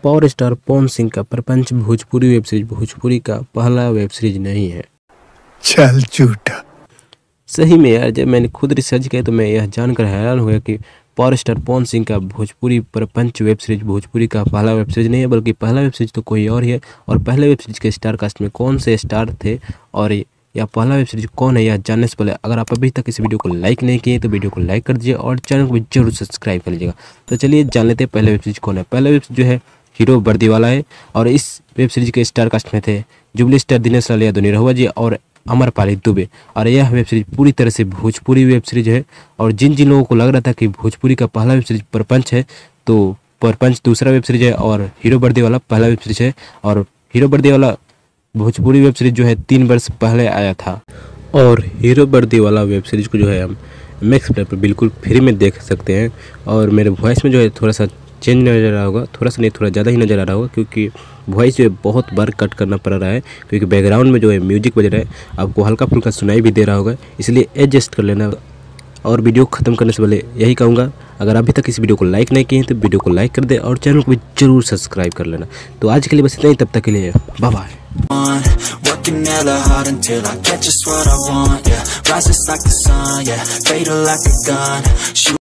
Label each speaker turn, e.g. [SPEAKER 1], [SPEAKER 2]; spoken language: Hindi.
[SPEAKER 1] पावर स्टार पवन सिंह का प्रपंच भोजपुरी वेब सीरीज भोजपुरी का पहला वेब सीरीज नहीं है।
[SPEAKER 2] चल झूठा।
[SPEAKER 1] सही में यार, जब मैंने खुद रिसर्च किया तो मैं यह जानकर हैरान हुआ कि पावर स्टार पवन सिंह का भोजपुरी प्रपंच वेब सीरीज भोजपुरी का पहला वेब सीरीज नहीं है, बल्कि पहला वेब सीरीज तो कोई और ही है। और पहले वेब सीरीज के स्टार कास्ट में कौन से स्टार थे और यह पहला वेब सीरीज कौन है, यह जानने से पहले अगर आप अभी तक इस वीडियो को लाइक नहीं किए तो वीडियो को लाइक कर दीजिए और चैनल को भी जरूर सब्सक्राइब कर लीजिएगा। तो चलिए जान लेते हैं पहले वेब सीरीज कौन है। पहला वेब सीरीज जो है हीरो वर्दी वाला है और इस वेब सीरीज के स्टार कास्ट में थे जुबली स्टार, दिनेश लाल यादव, निरहुआ जी और अमरपाली दुबे। और यह वेब सीरीज पूरी तरह से भोजपुरी वेब सीरीज है। और जिन जिन लोगों को लग रहा था कि भोजपुरी का पहला वेब सीरीज प्रपंच है, तो प्रपंच दूसरा वेब सीरीज है और हीरो वर्दी वाला पहला वेब सीरीज है। और हीरो वर्दी वाला भोजपुरी वेब सीरीज जो है 3 वर्ष पहले आया था। और हीरो वर्दी वाला वेब सीरीज को जो है हम मैक्स प्ले पर बिल्कुल फ्री में देख सकते हैं। और मेरे वॉइस में जो है थोड़ा सा चेंज नज़र आ रहा होगा, थोड़ा सा नहीं थोड़ा ज़्यादा ही नज़र आ रहा होगा, क्योंकि वॉइस जो है बहुत बार कट करना पड़ रहा है, क्योंकि बैकग्राउंड में जो है म्यूजिक बज रहा है, आपको हल्का फुल्का सुनाई भी दे रहा होगा, इसलिए एडजस्ट कर लेना। और वीडियो ख़त्म करने से पहले यही कहूँगा, अगर अभी तक इस वीडियो को लाइक नहीं किए तो वीडियो को लाइक कर दे और चैनल को भी जरूर सब्सक्राइब कर लेना। तो आज के लिए बस इतना ही, तब तक के लिए bye bye.
[SPEAKER 3] Working hella hard until I get just what I want, yeah. Rises like the sun, yeah. Fatal like a gun.